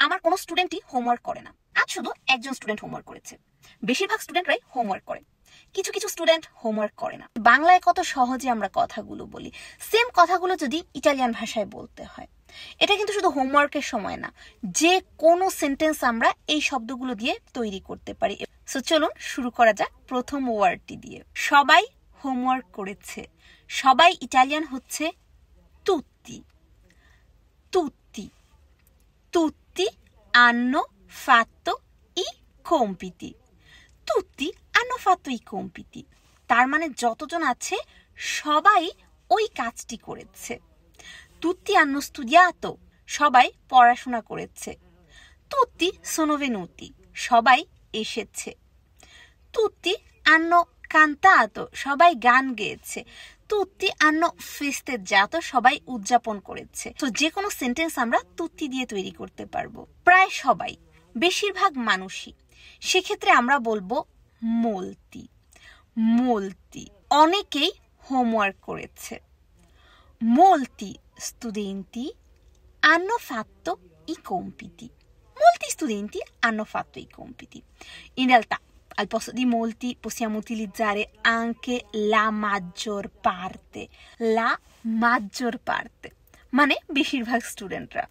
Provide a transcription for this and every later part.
আমার কোনো স্টুডেন্টই হোমওয়ার্ক করে না। আজ শুধু একজন স্টুডেন্ট হোমওয়ার্ক করেছে। বেশিরভাগ স্টুডেন্টরাই হোমওয়ার্ক করে, কিছু কিছু স্টুডেন্ট হোমওয়ার্ক করে না। বাংলায় কত সহজে আমরা কথাগুলো বলি, সেম কথাগুলো যদি ইটালিয়ান ভাষায় বলতে হয়। এটা কিন্তু শুধু হোমওয়ার্কের সময় না, যে কোনো সেন্টেন্স আমরা এই শব্দগুলো দিয়ে তৈরি করতে পারি। সো চলুন শুরু করা যাক প্রথম ওয়ার্ডটি দিয়ে। সবাই হোমওয়ার্ক করেছে। সবাই ইটালিয়ান হচ্ছে তুত্তি। তুত্তি। তুত্তি hanno fatto i compiti. তুত্তি hanno fatto i compiti। তার মানে যতজন আছে সবাই ওই কাজটি করেছে। তুত্তি hanno studiato। সবাই পড়াশোনা করেছে। তুত্তি sono venuti। সবাই এসেছে। তুত্তি hanno cantato। সবাই গান গেয়েছে। তুত্তি hanno festeggiato। সবাই উদযাপন করেছে। তো যে কোনো সেন্টেন্স আমরা তুত্তি দিয়ে তৈরি করতে পারবো। প্রায় সবাই, বেশিরভাগ মানুষই, সেক্ষেত্রে আমরা বলবো molti। molti। অনেকেই হোমওয়ার্ক করেছে। molti studenti hanno fatto i compiti. Molti studenti hanno fatto i compiti. In realtà al posto di molti possiamo utilizzare anche la maggior parte. La maggior parte মানে বেশিরভাগ স্টুডেন্টরা।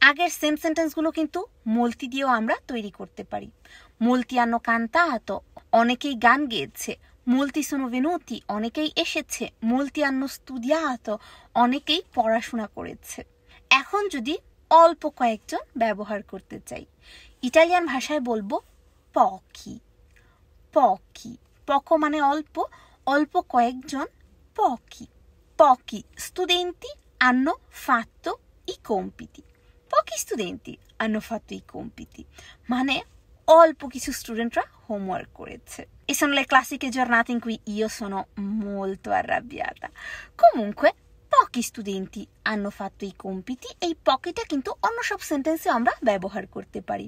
আগের সেম সেন্টেন্সগুলো কিন্তু molti দিয়েও আমরা তৈরি করতে পারি। molti hanno cantato। অনেকেই গান গেয়েছে। molti sono venuti। অনেকেই এসেছে। molti hanno studiato। অনেকেই পড়াশোনা করেছে। এখন যদি অল্প কয়েকজন ব্যবহার করতে চাই, ইটালিয়ান ভাষায় বলবো pochi। pochi। poco মানে অল্প, অল্প কয়েকজন, pochi। pochi studenti hanno fatto i compiti। pochi studenti hanno fatto i compiti মানে অল্প কিছু স্টুডেন্টরা হোমওয়ার্ক করেছে। E sono le classiche giornate in cui io sono molto arrabbiata. Comunque pochi studenti hanno fatto i compiti। এই pochiটা কিন্তু অন্য সব সেন্টেন্সে আমরা ব্যবহার করতে পারি।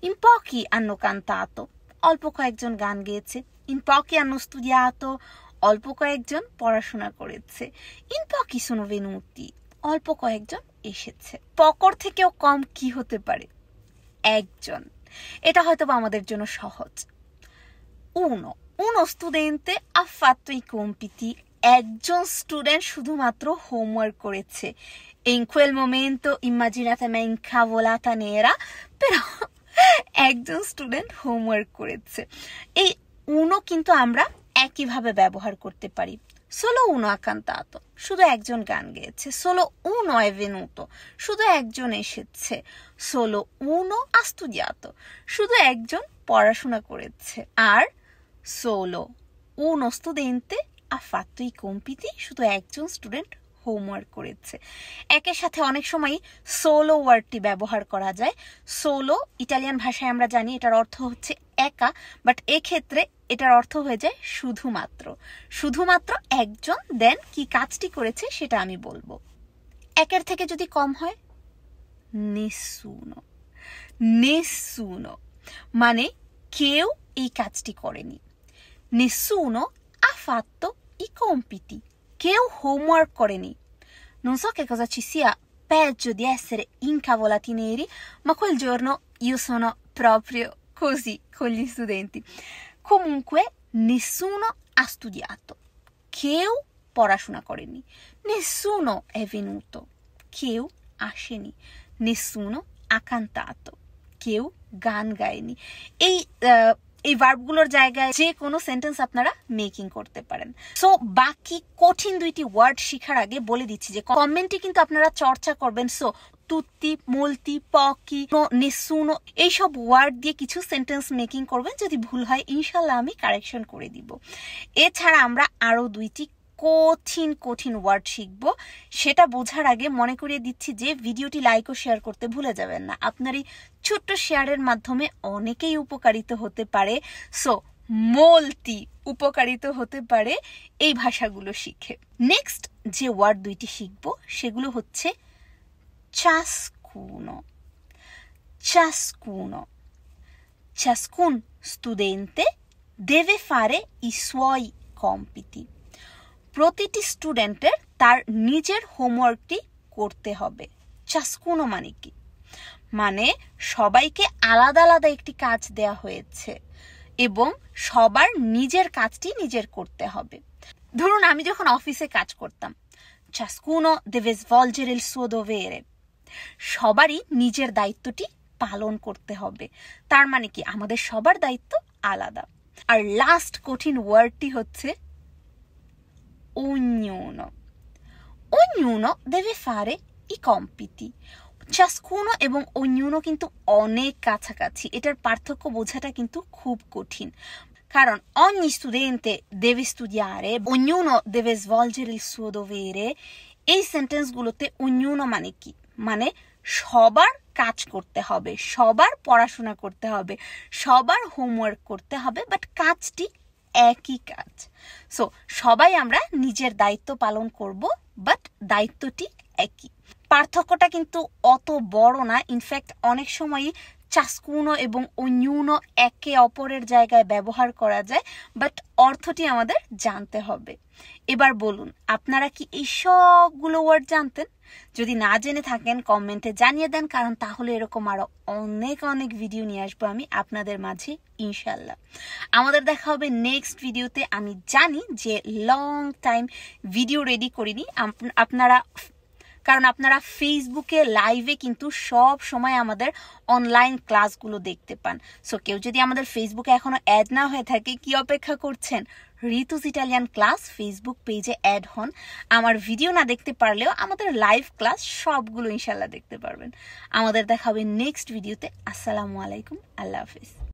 In pochi hanno cantato। অল্প কয়েকজন গান গেয়েছে। In pochi hanno studiato। অল্প কয়েকজন পড়াশোনা করেছে। In pochi sono venuti। অল্প কয়েকজন এসেছে। পকর থেকেও কম কি হতে পারে? একজন। এটা হয়তো আমাদের জন্য সহজ। uno studente ha fatto i compiti। একজন স্টুডেন্ট শুধুমাত্র হোমওয়ার্ক করেছে। in quel momento immaginate me incavolata nera, però একজন স্টুডেন্ট হোমওয়ার্ক করেছে। এই uno কিন্তু আমরা একইভাবে ব্যবহার করতে পারি। solo uno ha cantato। শুধু একজন গান গেয়েছে। solo uno è venuto। শুধু একজন এসেছে। solo uno ha studiato। শুধু একজন পড়াশোনা করেছে। আর solo uno studente ha fatto i compiti। শুধু একজন স্টুডেন্ট হোমওয়ার্ক করেছে। একের সাথে অনেক সময় সোলো ওয়ার্ডটি ব্যবহার করা যায়। সোলো ইটালিয়ান ভাষায় আমরা জানি এটার অর্থ হচ্ছে একা, বাট এক্ষেত্রে এটার অর্থ হয়ে যায় শুধুমাত্র। শুধুমাত্র একজন, দেন কি কাজটি করেছে সেটা আমি বলবো। একের থেকে যদি কম হয় nessuno। nessuno মানে কেউ এই কাজটি করেনি। nessuno ha fatto i compiti। কেউ হোমওয়ার্ক করেনি। Non so che cosa ci sia peggio di essere incavolati neri, ma quel giorno io sono proprio così con gli studenti. Comunque nessuno ha studiato। কেউ পড়াশোনা করেনি। nessuno è venuto। কেউ আসেনি। nessuno ha cantato। কেউ গান গায়নি। এই ভার্বগুলোর জায়গায় যে কোনো সেন্টেন্স আপনারা মেকিং করতে পারেন। সো বাকি কঠিন দুইটি ওয়ার্ড শেখার আগে বলে দিচ্ছি যে কমেন্টে কিন্তু আপনারা চর্চা করবেন। সো তুত্তি, molti, pochi, nessuno এইসব ওয়ার্ড দিয়ে কিছু সেন্টেন্স মেকিং করবেন। যদি ভুল হয় ইনশাল্লাহ আমি কারেকশন করে দিব। এছাড়া আমরা আরো দুইটি কঠিন কঠিন ওয়ার্ড শিখবো। সেটা বোঝার আগে মনে করিয়ে দিচ্ছি যে ভিডিওটি লাইক ও শেয়ার করতে ভুলে যাবেন না। আপনার এই ছোট্ট শেয়ারের মাধ্যমে অনেকেই উপকারিত হতে পারে। সো molti উপকারিত হতে পারে এই ভাষাগুলো শিখে। নেক্সট যে ওয়ার্ড দুইটি শিখবো সেগুলো হচ্ছে ciascuno। ciascuno। ciascun studente deve fare i suoi compiti। প্রতিটি স্টুডেন্টের তার নিজের হোমওয়ার্কটি করতে হবে। ciascuno মানে কি? মানে সবাইকে আলাদা আলাদা একটি কাজ দেয়া হয়েছে এবং সবার নিজের কাজটি নিজের করতে হবে। ধরুন আমি যখন অফিসে কাজ করতাম, ciascuno deve svolgere il suo dovere, সবারই নিজের দায়িত্বটি পালন করতে হবে। তার মানে কি আমাদের সবার দায়িত্ব আলাদা। আর লাস্ট কঠিন ওয়ার্ডটি হচ্ছে ognuno। ognuno deve fare i compiti। ciascuno এবং ognuno কিন্তু অনেক কাছাকাছি, এটার পার্থক্য বোঝাটা কিন্তু খুব কঠিন। কারণ ogni studente deve studiare, ognuno deve svolgere il suo dovere, এই সেন্টেন্সগুলোতে ognuno মানে কি, মানে সবার কাজ করতে হবে, সবার পড়াশোনা করতে হবে, সবার হোমওয়ার্ক করতে হবে, বাট কাজটি একই কাজ। সো সবাই আমরা নিজের দায়িত্ব পালন করব, বাট দায়িত্বটি একই। পার্থক্যটা কিন্তু অত বড় না। ইনফ্যাক্ট অনেক সময়ই ciascuno এবং ognuno একে অপরের জায়গায় ব্যবহার করা যায়, বাট অর্থটি আমাদের জানতে হবে। এবার বলুন, আপনারা কি এই সবগুলো ওয়ার্ড জানতেন? যদি না জেনে থাকেন কমেন্টে জানিয়ে দেন, কারণ তাহলে এরকম আরো অনেক অনেক ভিডিও নিয়ে আসবো আমি আপনাদের মাঝে ইনশাল্লাহ। আমাদের দেখা হবে নেক্সট ভিডিওতে। আমি জানি যে লং টাইম ভিডিও রেডি করিনি কারণ আপনারা ফেসবুকে লাইভে কিন্তু সব সময় আমাদের অনলাইন ক্লাসগুলো দেখতে পান। সো কেউ যদি আমাদের ফেসবুকে এখনো অ্যাড না হয়ে থাকে, কি অপেক্ষা করছেন? ঋতুস ইটালিয়ান ক্লাস ফেসবুক পেজে অ্যাড হন। আমার ভিডিও না দেখতে পারলেও আমাদের লাইভ ক্লাস সবগুলো ইনশাল্লাহ দেখতে পারবেন। আমাদের দেখা হবে নেক্সট ভিডিওতে। আসসালামু আলাইকুম, আল্লাহ হাফিজ।